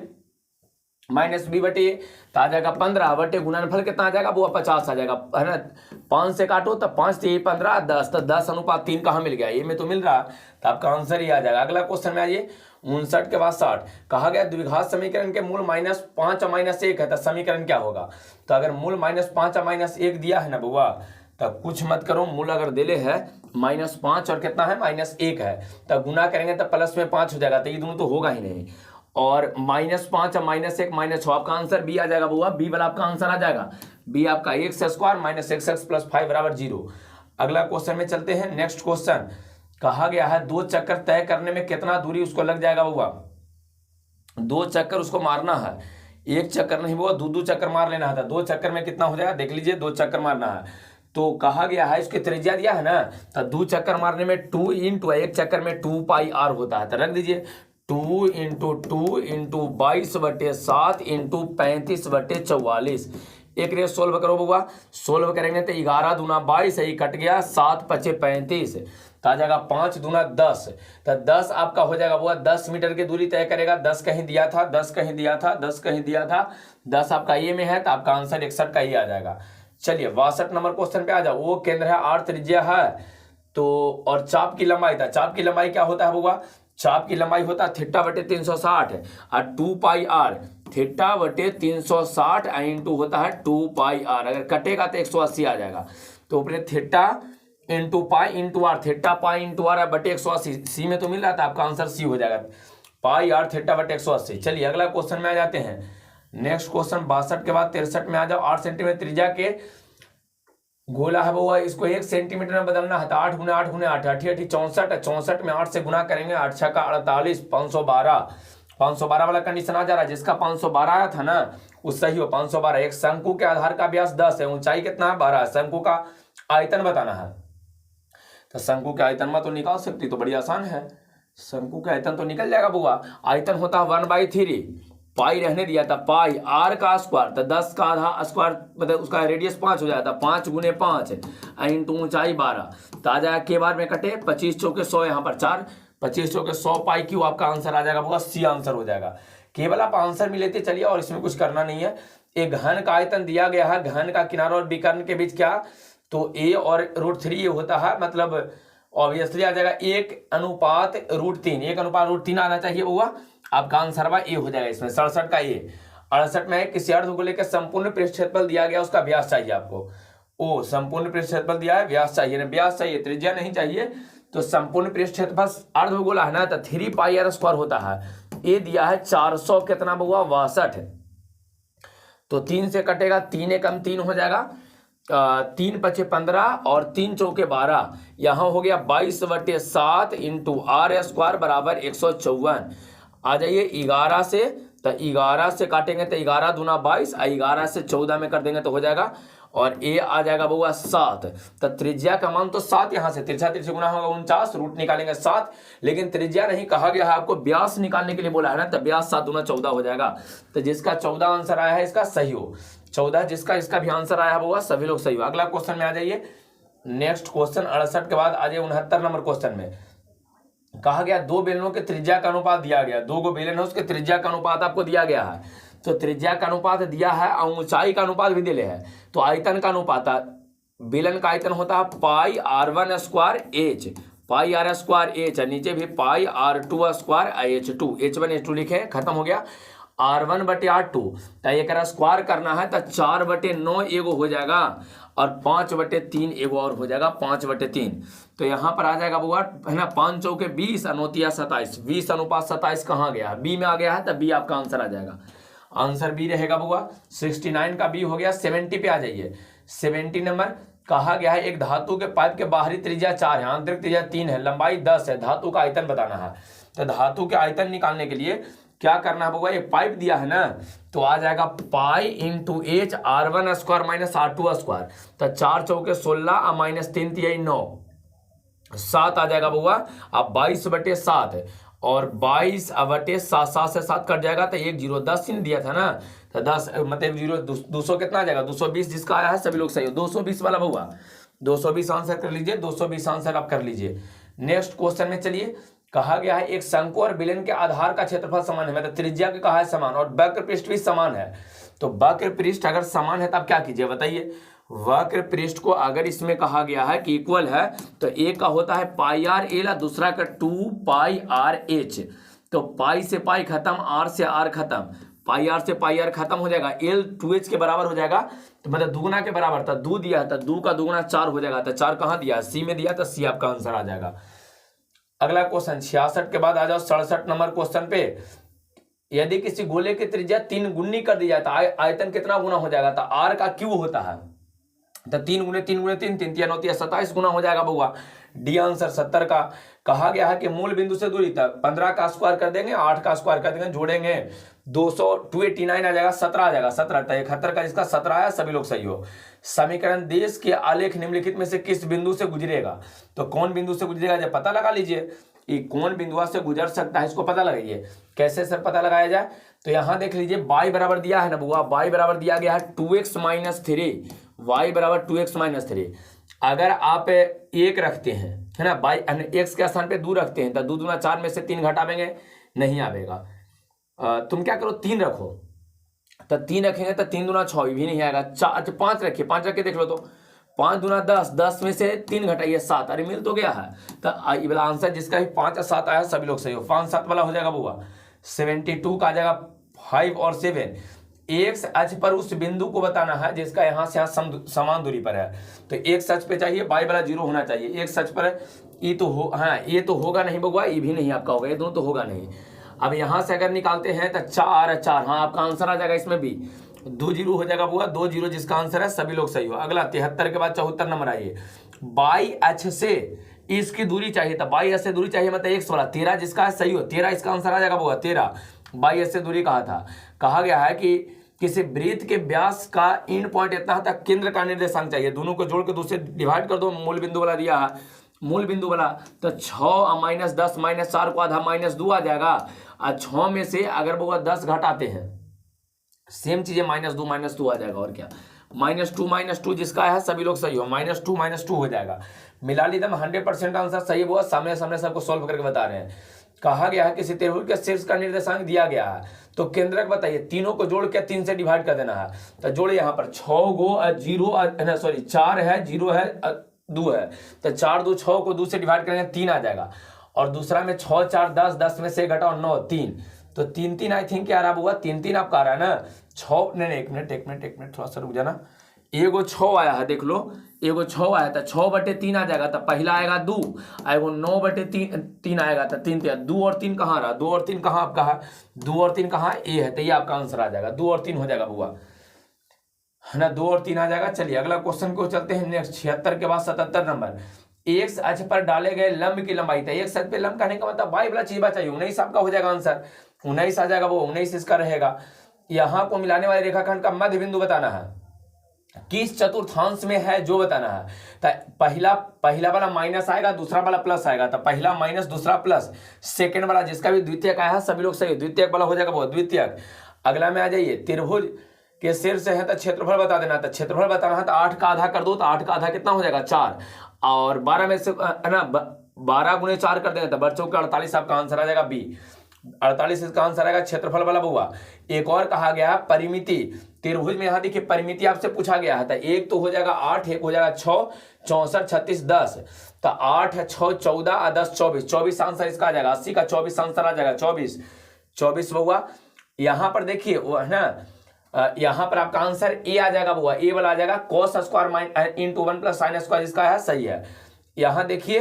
-b/a तो आ जाएगा 15 गुणनफल कितना आ जाएगा वो 50 आ जाएगा है ना, 5 से काटो तो 5 3 15 10, तो 10:3 कहाँ मिल गया, ये में तो मिल रहा, तो आपका आंसर ही आ जाएगा। अगला क्वेश्चन में आइए 59 के बाद 60, कहा गया द्विघात समीकरण के मूल -5 और -1 है, तो समीकरण क्या होगा, तो अगर मूल -5 और -1 दिया है ना बुआ, तब कुछ मत करो, मूल अगर दिले है -5 और कितना है -1 है, तब गुना करेंगे तब प्लस में 5 हो जाएगा, तो ये दोनों तो होगा ही नहीं। और -5 और -1 -6, आपका आंसर बी आ जाएगा बुआ, बी वाला आपका आंसर आ जाएगा। बी आपका x² -xx + 5 = 0। अगला क्वेश्चन में चलते हैं। नेक्स्ट क्वेश्चन कहा गया है 2 चक्कर तय करने में कितना दूरी उसको लग जाएगा बुआ। 2 चक्कर उसको मारना है, 1 चक्कर नहीं बुआ, 2 चक्कर मार लेना है। 2 चक्कर में कितना हो जाएगा देख लीजिए, 2 चक्कर मारना है। तो कहा गया है इसके त्रिज्या दिया है ना, तो 2 चक्कर मारने में 2 × 1 चक्कर में 2πr होता है, तो रख दीजिए 2 × 2 × 22/7 × 35/44। एक रेस सोल्व करो बुआ, सोल्व करेंगे तो 11 दूना 22, यही कट गया, 7 × 5 = 35, तो आ जाएगा 5 दूना 10, तो 10 आपका हो जाएगा बुआ 10 मीटर की दूरी तय करेगा। 10 कहीं दिया था, 10 कहीं दिया था, 10 कहीं दिया था, 10 आपका ये में है, तो आपका आंसर 61 का ही आ जाएगा। चलिए 62 नंबर क्वेश्चन पे आ जाओ। वो केंद्र है, r त्रिज्या है, तो और चाप की लंबाई था। चाप की लंबाई क्या होता है बुआ, चाप की लंबाई होता है θ/360 और 2πr, θ/360 इंटू होता है 2πr, अगर कटेगा तो 180 आ जाएगा। तो ऊपर θ into pi into R, θ pi into R बटे 180, सी में तो मिल रहा था, आपका आंसर सी हो जाएगा, πr θ/180। चलिए अगला क्वेश्चन में आ जाते हैं। नेक्स्ट क्वेश्चन 62 के बाद 63 में आ जाओ। 8 सेंटीमीटर त्रिज्या के गोला है वो, इसको 1 सेंटीमीटर में बदलना है, तो 8 × 8 × 8 8 8 64, 64 में 8 से गुना करेंगे, 8 × 6 = 48, 512 वाला कंडीशन आ जा रहा है। जिसका 512 आया था ना वो सही हो, 512। एक शंकु के आधार का व्यास 10 है, ऊंचाई कितना है 12 है, शंकु का आयतन बताना है। तो शंकु के आयतन में तो निकाल सकती, तो बड़ी आसान है, शंकु का आयतन तो निकल जाएगा बुआ। आयतन होता है 1/3, पाई रहने दिया था, पाई r का स्क्वायर, तो 10 का आधा स्क्वायर मतलब उसका रेडियस 5 हो जाता, 5 × 5 इंटू ऊंचाई 12, तो आ जाएगा के बार में कटे 25 चौके 100, यहाँ पर 4, 25 चौके 100 π/3 आपका आंसर आ जाएगा बुआ, सी आंसर हो जाएगा। केवल आप आंसर भी लेते चलिए और इसमें कुछ करना नहीं है। एक घन का आयतन दिया गया है, घन का किनारा और विकर्ण के बीच क्या, तो a और √3 ये होता है, मतलब ऑब्वियसली आ जाएगा 1:√3, 1:√3 आना चाहिए बुआ, आपका आंसर ए हो जाएगा। इसमें 67 का ए। 68 में किसी अर्धगोले के संपूर्ण पृष्ठफल दिया गया, उसका व्यास चाहिए आपको। ओ संपूर्ण पृष्ठफल दिया है, व्यास चाहिए ना, व्यास चाहिए, त्रिज्या नहीं चाहिए। तो संपूर्ण पृष्ठफल अर्धगोला है ना, तो 3πr² होता है। ये दिया है 400 कितना बुआ 62, तो 3 से कटेगा, 3 × 3 हो जाएगा, 3 × 5 = 15 और 3 चौके 12, यहाँ हो गया 22/7 इंटू r² = 154। आ जाइए 11 से, तो 11 से काटेंगे तो 11 दूना 22, 11 से 14 में कर देंगे तो हो जाएगा, और ए आ जाएगा बुआ 7। तो त्रिज्या का मान तो 7, यहाँ से तिरछा तिरछी गुना होगा 49, रूट निकालेंगे 7, लेकिन त्रिज्या नहीं कहा गया है, आपको व्यास निकालने के लिए बोला है ना, तो व्यास 7 दूना 14 हो जाएगा। तो जिसका 14 आंसर आया है इसका सही हो, 14 जिसका इसका भी आंसर आया है बुआ, सभी लोग सही हो। अगला क्वेश्चन में आ जाइए। नेक्स्ट क्वेश्चन 68 के बाद आ जाइए 69 नंबर क्वेश्चन में। कहा गया 2 बेलनों के त्रिज्या का अनुपात दिया गया, 2 बेलन है उसके त्रिज्या का अनुपात आपको दिया गया है। तो त्रिज्या का अनुपात दिया है और ऊंचाई का अनुपात भी दिले है। तो आयतन का अनुपात, बेलन का आयतन होता है πr² h, नीचे भी πr² h2, h1 h2 लिखे, खत्म हो गया। r1/r2, तो ये करा स्क्वायर करना है, तो 4/9 एगो हो जाएगा और 5/3 एगो और हो जाएगा 5/3। तो यहाँ पर आ जाएगा बुआ है ना, 5 चौके 20 और 9 × 27, 20:27 कहाँ गया है, बी में आ गया है, तब बी आपका आंसर आ जाएगा। आंसर बी रहेगा बुआ। 69 का बी हो गया। 70 पे आ जाइए। 70 नंबर कहा गया है एक धातु के पाइप के बाहरी त्रिज्या 4 है, आंतरिक त्रिज्या 3 है, लंबाई 10 है, धातु का आयतन बताना है। तो धातु के आयतन निकालने के लिए क्या करना है बुआ, ये पाइप दिया है ना, तो आ जाएगा pi into h r1² r2², तो 4 चौके 16 और -3 × 9, 7 आ जाएगा बुआ। अब 22/7 और 22/7, 7 से 7 कट जाएगा, तो 1 0 10 दिया था ना, तो 10 मतलब 0 200 कितना आ जाएगा 220, जिसका आया है सभी लोग सही हो। 220 वाला बुआ, 220 आंसर कर लीजिए, 220 आंसर आप कर लीजिए। नेक्स्ट क्वेश्चन में चलिए। कहा गया है एक शंकु और बेलन के आधार का क्षेत्रफल समान है, मतलब त्रिज्या के कहा है समान, और वक्र पृष्ठ भी समान है। तो वक्र पृष्ठ अगर समान है तब क्या कीजिए बताइए। वक्र पृष्ठ को अगर इसमें कहा गया है कि इक्वल है, तो एक का होता है πr l, दूसरा का 2πr h। तो पाई से पाई खत्म, r से r खत्म, पाई आर से पाई आर खत्म हो जाएगा, एल 2h के बराबर हो जाएगा, तो मतलब दुगुना के बराबर था, दो दिया था, दो का दुगुना 4 हो जाएगा, तो 4 कहाँ दिया, सी में दिया, तो सी आपका आंसर आ जाएगा। अगला क्वेश्चन 66 के बाद आ जाओ 67 नंबर क्वेश्चन पे। यदि किसी गोले की त्रिज्या 3 गुनी कर दी जाए तो आयतन कितना गुना हो जाएगा, तो आर का क्यू होता है, तो 3 गुने 3 गुने 3, 3 3 होती है 27 गुना हो जाएगा बउआ। डी आंसर 70 का। कहा गया है कि मूल बिंदु से दूरी तक 15 का स्क्वायर कर देंगे, 8 का स्क्वायर कर देंगे, जोड़ेंगे 289 आ जाएगा, 17 आ जाएगा, 17 तो 71 का जिसका 17 आया सभी लोग सही हो। समीकरण देश के आलेख निम्नलिखित में से किस बिंदु से गुजरेगा, तो कौन बिंदु से गुजरेगा जब पता लगा लीजिए, ये कौन बिंदुआ से गुजर सकता है इसको पता लगाइए। कैसे सर पता लगाया जाए, तो यहां देख लीजिए y बराबर दिया है ना बुआ, y बराबर दिया गया है 2x माइनस 3, y बराबर 2x माइनस 3। अगर आप एक रखते हैं है ना, बाई x के स्थान पे 2 रखते हैं, तो 2 दूना 4 में से 3 घटावेंगे, नहीं आवेगा। तुम क्या करो 3 रखो, तो 3 रखेंगे तो 3 दूना 6 भी नहीं आएगा। 5 रखिए, 5 रख के देख लो, तो 5 दूना 10, 10 में से 3 घटाइए 7, अरे मिल तो गया है। तो ये वाला आंसर जिसका भी 5 और 7 आया सभी लोग सही हो। 5 7 वाला हो जाएगा बुआ 72 का आ जाएगा 5 और 7। एक्स अक्ष पर उस बिंदु को बताना है जिसका यहाँ से यहाँ समान दूरी पर है, तो एक्स अक्ष पे चाहिए y वाला 0 होना चाहिए। एक्स अक्ष पर ये तो हो, हाँ ये तो होगा नहीं बउआ, ये भी नहीं आपका होगा, ये दोनों तो होगा नहीं। अब यहाँ से अगर निकालते हैं तो 4 4, हाँ आपका आंसर आ जाएगा, इसमें भी 2 0 हो जाएगा बुआ, 2 0 जिसका आंसर है सभी लोग सही हो। अगला 73 के बाद 74 नंबर आइए। बाई अक्ष से इसकी दूरी चाहिए, तो बाई अक्ष से दूरी चाहिए मतलब एक्स वाला 13 जिसका है सही हो, 13 इसका आंसर आ जाएगा बुआ 13। बाई अक्ष से दूरी कहा गया है कि किसी वृत्त के व्यास का एंड पॉइंट इतना होता है, केंद्र का निर्देशांक चाहिए, दोनों को जोड़ के दूसरे डिवाइड कर दो, मूल बिंदु वाला दिया है, मूल बिंदु वाला तो 6 माइनस 10 माइनस 4 को आधा -2 आ जाएगा, और 6 में से अगर वो 10 घटाते हैं सेम चीजें -2 आ जाएगा, और क्या -2 जिसका है सभी लोग सही हो, -2 हो जाएगा। मिला ली दम 100% आंसर सही हुआ, सामने सामने सबको सॉल्व करके बता रहे हैं। कहा गया है किसी त्रिभुज के शीर्ष का निर्देशांक दिया गया है, तो केंद्रक बताइए, तीनों को जोड़ के 3 से डिवाइड कर देना है, तो जोड़े यहाँ पर 6 गो 0 सॉरी 4 है 0 है 2 है, तो 4 2 6 को 2 से डिवाइड करेंगे 3 आ जाएगा, और दूसरा में 6 4 10, 10 में से घटाओ 9 3, तो 3 3 आई थिंक क्या आ रहा हुआ 3 3 आपका आ रहा है ना 6, नहीं एक मिनट थोड़ा सा रुक जाना, एगो 6 आया है देख लो, एगो 6 आया था, 6/3 आ जाएगा, तो पहला आएगा 2, एगो 9/3 आएगा, तो 3 2 और 3 कहाँ रहा, 2 और 3 कहाँ आपका है, 2 और 3 कहाँ ए है, तो ये आपका आंसर आ जाएगा, 2 और 3 हो जाएगा बुआ, है ना, 2 और 3 आ जाएगा। चलिए अगला क्वेश्चन को चलते हैं नेक्स्ट 76 के बाद 77 नंबर। एक्स अक्ष पर डाले गए लंब की लंबाई, तो एक्स अक्ष पे लंब कहने का मतलब y वाला चीज चाहिए, 19 आपका हो जाएगा आंसर, 19 आ जाएगा, वो 19 इसका रहेगा। यहाँ को मिलाने वाले रेखाखंड का मध्य बिंदु बताना है, किस चतुर्थांश में है जो बताना है, तो पहला वाला माइनस आएगा, दूसरा वाला प्लस आएगा, तो पहला माइनस दूसरा प्लस, सेकंड वाला जिसका भी द्वितीयक आया है सभी लोग सही, द्वितीयक वाला हो जाएगा वो द्वितीयक। अगला में आ जाइए, त्रिभुज के शीर्ष है तो क्षेत्रफल बता देना, तो क्षेत्रफल बताना है तो 8 का आधा कर दो, तो 8 का आधा कितना हो जाएगा 4, और 12 में से है ना 12 गुणे 4 कर देंगे तो बच्चों का 48 आपका आंसर आ जाएगा बी, 48 इसका आंसर आएगा क्षेत्रफल वाला बुआ। एक और कहा गया परिमिति, त्रिभुज में यहाँ देखिए परिमिति आपसे पूछा गया है, तो एक तो हो जाएगा 8, एक हो जाएगा 6, 64 36 10, तो 8 है 6 14 और 10 24, 24 आंसर इसका आ जाएगा, 80 का 24 आंसर आ जाएगा, 24 बुआ। यहाँ पर देखिए वो है ना, यहाँ पर आपका आंसर ए आ जाएगा बुआ, ए वाला आ जाएगा cos square into 1 plus sine square जिसका है सही है। यहाँ देखिए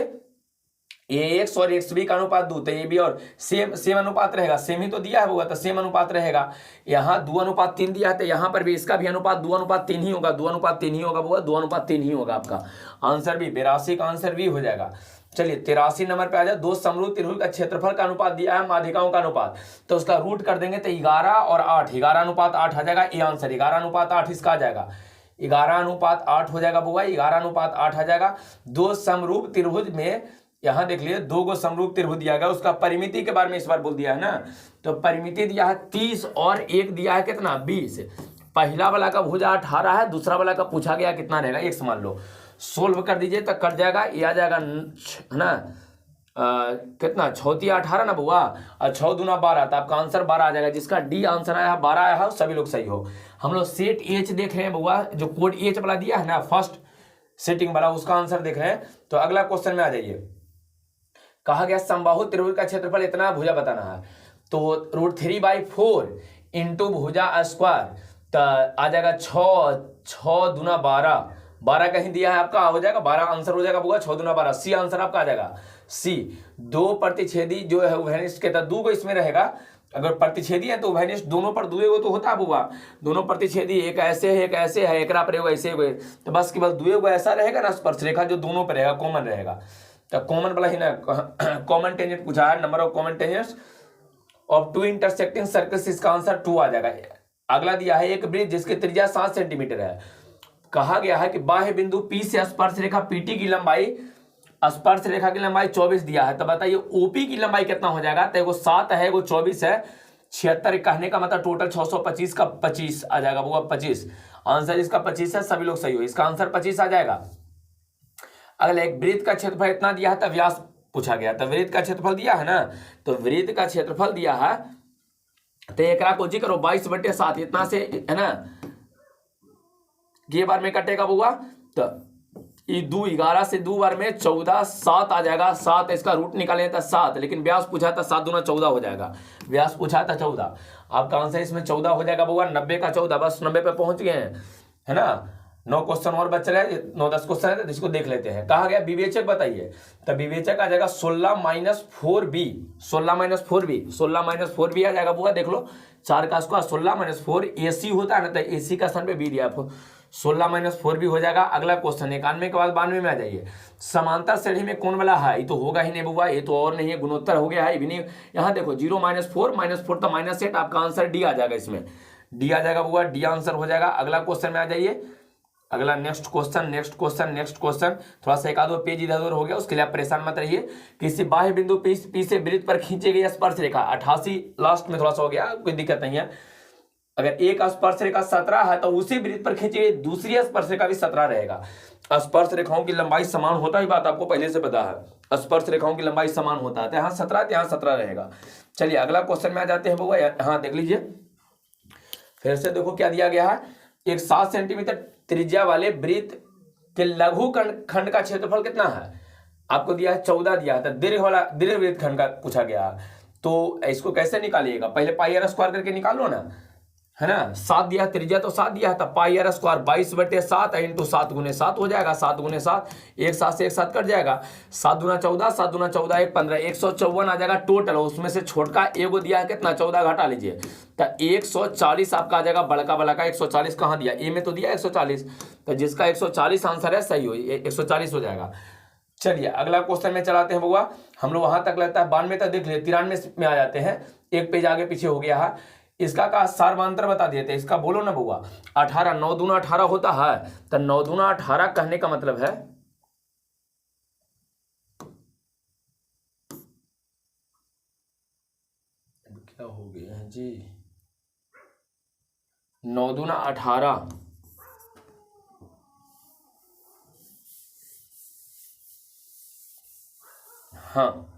ax और xb का अनुपात 2, तो ये भी और सेम अनुपात रहेगा, सेम ही तो दिया है बुआ, तो सेम अनुपात रहेगा। यहाँ 2:3 दिया है, तो यहाँ पर भी इसका भी अनुपात 2:3 ही होगा, 2:3 ही होगा बुआ, 2:3 ही होगा आपका आंसर भी, 82 का आंसर भी हो जाएगा। चलिए 83 नंबर पे आ जाए, दो समरूप त्रिभुज का क्षेत्रफल का अनुपात दिया है माध्यिकाओं का अनुपात, तो उसका रूट कर देंगे तो 11 और 8, 11:8 आ जाएगा, ये आंसर 11:8 इसका आ जाएगा, 11:8 हो जाएगा बुआ, 11:8 आ जाएगा। दो समरूप त्रिभुज में यहाँ देख लिए 2 गो समरूप त्रिभुज दिया गया, उसका परिमिति के बारे में इस बार बोल दिया है ना, तो परिमिति दिया है 30 और एक दिया है कितना 20, पहला वाला का भुजा 18 है, दूसरा वाला का पूछा गया कितना रहेगा x मान लो, सोल्व कर दीजिए तो कट जाएगा, ये आ जाएगा है ना कितना 6 3 18 ना बुआ, और 6 दूना 12, तो आपका आंसर 12 आ जाएगा, जिसका डी आंसर आया है 12 आया है, सभी लोग सही हो। हम लोग सेट एच देख रहे हैं बुआ, जो कोड एच वाला दिया है ना फर्स्ट सेटिंग वाला, उसका आंसर देख रहे हैं। तो अगला क्वेश्चन में आ जाइए, कहा गया समबाहु त्रिभुज का क्षेत्रफल इतना भुजा बताना है, तो √3/4 इंटू भुजा स्क्वायर, तो आ जाएगा 6 6 दूना 12, 12 कहीं दिया है आपका, हो जाएगा 12 आंसर हो जाएगा बुआ, 6 दूना 12, सी आंसर आपका आ जाएगा सी। दो प्रतिच्छेदी जो है उभयनिष्ठ के तहत 2 को इसमें रहेगा, अगर प्रतिच्छेदी है तो उभयनिष्ठ दोनों पर दुए तो होता है बुआ, दोनों प्रतिच्छेदी एक ऐसे है एक ऐसे है, एकरा पर ऐसे हुए, तो बस केवल दुए को ऐसा रहेगा ना स्पर्श रेखा जो दोनों पर रहेगा, कॉमन रहेगा, तो कॉमन वाला ही ना कॉमन टेंजेंट पूछा है, number of common tangents of 2 intersecting circles, इसका आंसर 2 आ जाएगा। अगला दिया है एक वृत्त जिसकी त्रिज्या 7 सेंटीमीटर है, कहा गया है कि बाह्य बिंदु P से स्पर्श रेखा PT की लंबाई, स्पर्श रेखा की लंबाई 24 दिया है, तो बताइए OP की लंबाई कितना हो जाएगा, तो एगो 7 है एगो 24 है, 76 कहने का मतलब टोटल 625 का 25 आ जाएगा वो 25, आंसर इसका 25 है, सभी लोग सही हो, इसका आंसर 25 आ जाएगा। अगला एक वृत्त का क्षेत्रफल इतना दिया है, तो व्यास पूछा गया, तो वृत्त का क्षेत्रफल दिया है ना, तो वृत्त का क्षेत्रफल दिया है, तो एकरा को जी करो 22/7 इतना से है ना, ये बार में कटेगा बुआ, तो ये 2 11 से 2 बार में 14 7 आ जाएगा, 7 इसका रूट निकालें तो 7, लेकिन व्यास पूछा था 7 दूना 14 हो जाएगा, व्यास पूछा था 14, आपका आंसर इसमें 14 हो जाएगा बुआ, 90 का 14, बस 90 पे पहुंच गए हैं, है ना। 9 क्वेश्चन और बच रहे हैं, 9-10 क्वेश्चन है, तो इसको देख लेते हैं। कहा गया विवेचक बताइए, तो विवेचक आ जाएगा 16-4b, 16-4b, 16-4b आ जाएगा बुआ, देख लो 4 का स्क्वायर 16-4, AC होता है ना, तो AC का स्थान पे बी दिया, 16-4b हो जाएगा। अगला क्वेश्चन 91 के बाद 92 में आ जाइए, समांतर श्रेणी में कौन वाला है, ये तो होगा ही नहीं बुआ, ये तो और नहीं है, गुणोत्तर हो गया है, भी नहीं, यहाँ देखो 0-4 तो -8, आपका आंसर डी आ जाएगा, इसमें डी आ जाएगा बुआ, डी आंसर हो जाएगा। अगला क्वेश्चन में आ जाइए, अगला नेक्स्ट क्वेश्चन, थोड़ा सा एक आधो पेज इधर उधर हो गया, उसके लिए आप परेशान मत रहिए। किसी बाह्य बिंदु पी से वृत्त पर खींची गई स्पर्श रेखा 88, लास्ट में थोड़ा सा हो गया, कोई दिक्कत नहीं है। अगर एक स्पर्श रेखा 17 है, तो उसी वृत्त पर खींची गई दूसरी स्पर्श रेखा भी 17 रहेगा। स्पर्श रेखाओं की लंबाई समान होता है, बात आपको पहले से पता है, स्पर्श रेखाओं की लंबाई समान होता है, तो यहाँ 17 यहाँ 17 रहेगा। चलिए अगला क्वेश्चन में आ जाते हैं बुआ, हाँ देख लीजिए, फिर से देखो क्या दिया गया है, एक 7 सेंटीमीटर त्रिज्या वाले वृत्त के लघु खंड का क्षेत्रफल कितना है, आपको दिया है 14 दिया है, तो दीर्घ वृत्त खंड का पूछा गया, तो इसको कैसे निकालिएगा, पहले पाई आर स्क्वायर करके निकालो ना, है ना, 7 दिया त्रिज्या, तो 7 दिया था, पाई आर स्क्वायर 22/7 इंटू 7 गुने 7 हो जाएगा, 7 गुने 7, एक 7 से एक 7 कट जाएगा, 7 दूना 14, 7 दूना 14 1 15, 154 आ जाएगा टोटल, उसमें से छोटका एगो दिया है कितना 14 घटा लीजिए, तो 140 आपका आ जाएगा, बड़का वाला का 140 कहाँ दिया, ए में तो दिया 140, तो जिसका 140 आंसर है सही हो, 140 हो जाएगा। चलिए अगला क्वेश्चन में चलाते हैं बुआ, हम लोग वहां तक लगता है 92 तक देख लिए, 93 में आ जाते हैं, एक पेज आगे पीछे हो गया है, इसका का सार्वमांतर बता दिए थे, इसका बोलो ना बुआ, 18, 9 दूना 18 होता है, तो 9 दूना 18 कहने का मतलब है, क्या हो गया है जी, 9 दूना 18, हाँ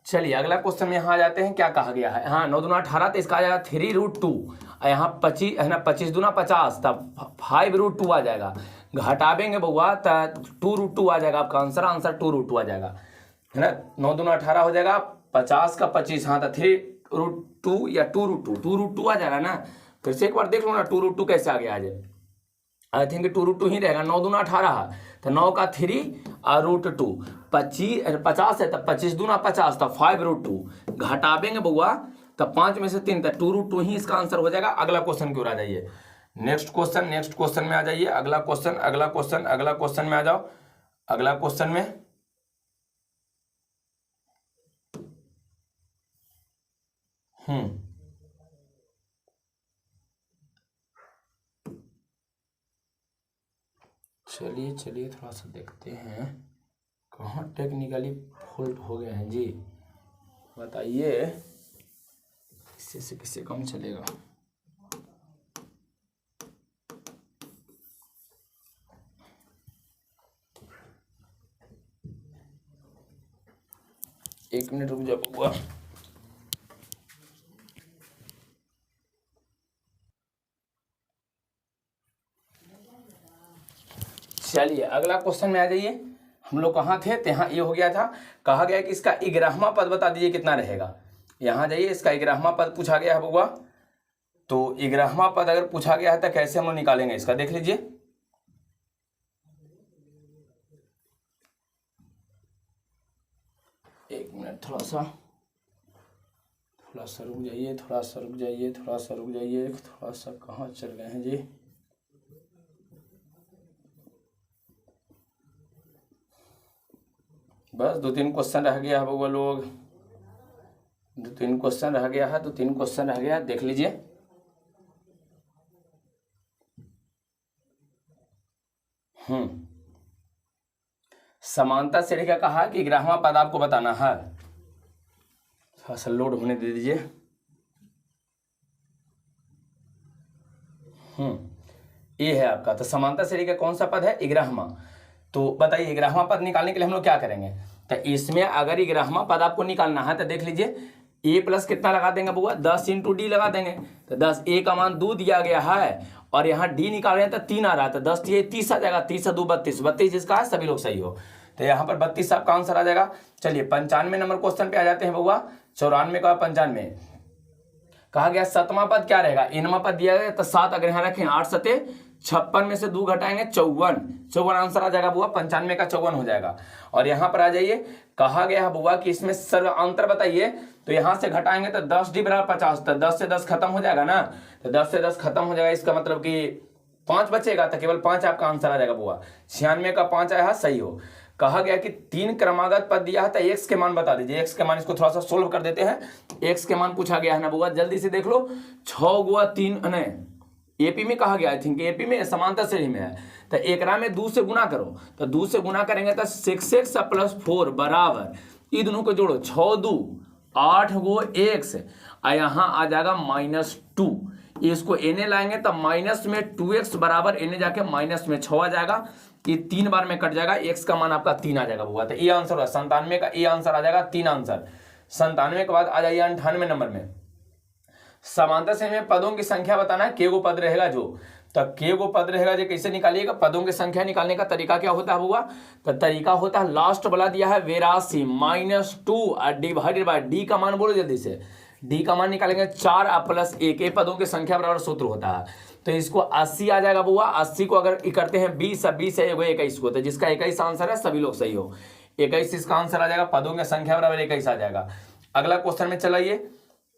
चलिए अगला क्वेश्चन में यहाँ आ जाते हैं, क्या कहा गया है, हाँ 9 दूना 18, तो इसका आ जाएगा 3√2, यहाँ 25 है ना, 25 दूना 50, तब 5√2 आ जाएगा, घटावेंगे बउआ तो 2√2 आ जाएगा, आपका आंसर 2√2 आ जाएगा, है ना, 9 दूना 18 हो जाएगा, 50 का 25, हाँ तो 3√2 या 2√2 आ जाएगा ना, फिर से एक बार देख लो ना 2√2 कैसे आ गया आज, आई थिंक 2√2 ही रहेगा, 9 दूना 18 तो 9 का 3 और √2, 50 है तो 25 दूना 50, तो 5√2, घटावेंगे बउआ तो 5 में से 3, तो 2√2 ही इसका आंसर हो जाएगा। अगला क्वेश्चन की ओर आ जाइए, नेक्स्ट क्वेश्चन में आ जाइए, अगला क्वेश्चन में आ जाओ, अगला क्वेश्चन में चलिए थोड़ा सा देखते हैं कहाँ टेक्निकली फॉल्ट हो गए हैं जी, बताइए, इससे से किससे कम चलेगा, एक मिनट रुक जाओ बउआ। चलिए अगला क्वेश्चन में आ जाइए। हम लोग कहाँ थे, तो यहाँ ये हो गया था, कहा गया कि इसका 11वां पद बता दीजिए कितना रहेगा। यहाँ जाइए, इसका 11वां पद पूछा गया है बउआ। तो 11वां पद अगर पूछा गया है तो कैसे हम लोग निकालेंगे इसका, देख लीजिए। एक मिनट, थोड़ा सा रुक जाइए, थोड़ा सा रुक जाइए, थोड़ा सा रुक जाइए, थोड़ा सा कहाँ चल गए हैं जी। बस 2-3 क्वेश्चन रह गया है बउआ लोग, 2-3 क्वेश्चन रह गया है, 2-3 क्वेश्चन रह गया, देख लीजिए। समानता श्रेणी का कहा कि 11वां पद आपको बताना है। थोड़ा सा लोड होने दे दीजिए। ये है आपका, तो समानता श्रेणी का कौन सा पद है, 11वां। तो बताइए 11वां पद निकालने के लिए हम लोग क्या करेंगे। तो इसमें अगर 11वां पद आपको निकालना है तो देख लीजिए, ए प्लस कितना लगा देंगे बउआ, 10 × डी लगा देंगे। तो 10 ए का मान 2 दिया गया है और यहाँ डी निकाल रहे हैं तो 3 आ रहा है, तो 10 ये 30 आ जाएगा, 30 से 2 32, 32 जिसका है सभी लोग सही हो, तो यहाँ पर 32 आपका आंसर आ जाएगा। चलिए 95 नंबर क्वेश्चन पे आ जाते हैं बउआ। 94 का 95 कहा गया 7वां पद क्या रहेगा, इनवां पद दिया गया तो 7 अगर यहाँ रखें 8 7 56 में से 2 घटाएंगे 54 आंसर आ जाएगा बुआ, 95 का 54 हो जाएगा। और यहाँ पर आ जाइए, कहा गया है बुआ कि इसमें सर्वांतर बताइए, तो यहाँ से घटाएंगे तो 10d बराबर 50, तो 10 से 10 खत्म हो जाएगा ना, तो 10 से 10 खत्म हो जाएगा, इसका मतलब कि 5 बचेगा, तो केवल 5 आपका आंसर आ जाएगा बुआ। 96 का 5 आया है, सही हो। कहा गया कि 3 क्रमागत पद दिया है तो x के मान बता दीजिए, x के मान, इसको थोड़ा सा सोल्व कर देते हैं। x के मान पूछा गया है ना बुआ, जल्दी से देख लो, 6 गुआ 3 नहीं, एपी में कहा गया, आई थिंक एपी में समांतर श्रेणी में है, तो एकरा में 2 से गुना करो, तो 2 से गुना करेंगे तो 6x + 4 बराबर, ये दोनों को जोड़ो, 6 2 8 गो x, यहाँ आ जाएगा -2, इसको एने लाएंगे तो माइनस में 2x बराबर एने जाके माइनस में 6 आ जाएगा, ये 3 बार में कट जाएगा, x का मान आपका 3 आ जाएगा बुआ। तो ये आंसर होगा 97 का, ये आंसर आ जाएगा 3 आंसर। 97 के बाद आ जाइए 98 नंबर में, समांतर श्रेणी में पदों की संख्या बताना है, के गो पद रहेगा जो, तो के गो पद रहेगा जो कैसे निकालिएगा, पदों की संख्या निकालने का तरीका क्या होता है बुआ, तो तरीका होता है, लास्ट वाला दिया है 82 -2 डिवाइडेड बाय डी का मान बोलो जल्दी से, डी का मान निकालेंगे 4 + 1, पदों की संख्या बराबर सूत्र होता है, तो इसको 80 आ जाएगा बुआ। 80 को अगर करते हैं 20 से 21 को, तो जिसका 21 आंसर है सभी लोग सही हो, 21 इसका आंसर आ जाएगा, पदों की संख्या बराबर 21 आ जाएगा। अगला क्वेश्चन में चलाइए,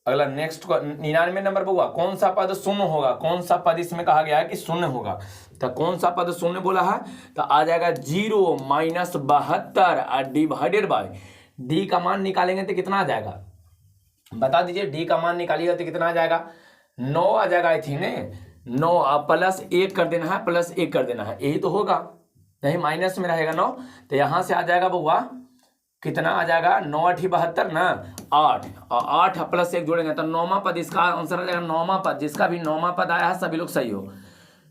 अगला नेक्स्ट 99 नंबर बुआ, कौन सा पद शून्य होगा, कौन सा पद इसमें कहा गया है कि शून्य होगा, तो कौन सा पद शून्य बोला है, तो आ जाएगा 0 -72 डिवाइडेड बाय डी का मान निकालेंगे तो कितना आ जाएगा, बता दीजिए, डी का मान निकालिएगा तो कितना आ जाएगा, 9 आ जाएगा, आई थिंक ने 9 +1 कर देना है, +1 कर देना है, यही तो होगा, नहीं माइनस में रहेगा 9, तो यहां से आ जाएगा बउआ, कितना आ जाएगा, 9 8 72 ना, 8 और 8 +1 जोड़ेंगे तो 9वां पद, इसका आंसर आ जाएगा 9वां पद, जिसका भी 9वां पद आया है सभी लोग सही हो।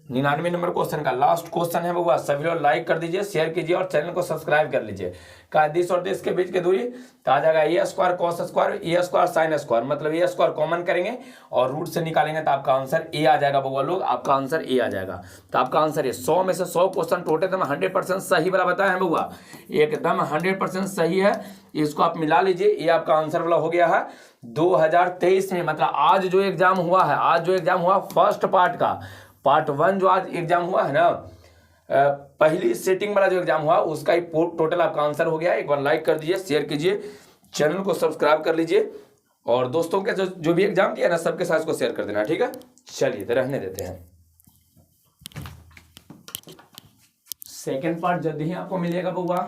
99 नंबर क्वेश्चन का लास्ट क्वेश्चन है बउआ, सभी लोग लाइक कर दीजिए, शेयर कीजिए और चैनल को सब्सक्राइब कर लीजिए। का दिस और दिस के बीच की दूरी, तो आ जाएगा a² cos² a² sin², मतलब a² कॉमन करेंगे और रूट से निकालेंगे तो आपका आंसर ए आ जाएगा बउआ लोग, आपका आंसर ए आ जाएगा। तो आपका आंसर है 100 में से 100 क्वेश्चन टोटल एकदम 100% सही वाला बताया है बउआ, एकदम 100% सही है, इसको आप मिला लीजिए, ये आपका आंसर वाला हो गया है 2023 में, मतलब आज जो एग्जाम हुआ है, आज जो एग्जाम हुआ फर्स्ट पार्ट का, पार्ट 1 जो आज एग्जाम हुआ है ना, पहली सेटिंग वाला जो एग्जाम हुआ उसका टोटल आपका आंसर हो गया। एक बार लाइक कर दीजिए, शेयर कीजिए, चैनल को सब्सक्राइब कर लीजिए और दोस्तों के जो भी एग्जाम दिया ना सबके साथ इसको शेयर कर देना, ठीक है। चलिए तो रहने देते हैं, सेकेंड पार्ट जल्दी ही आपको मिलेगा बउआ।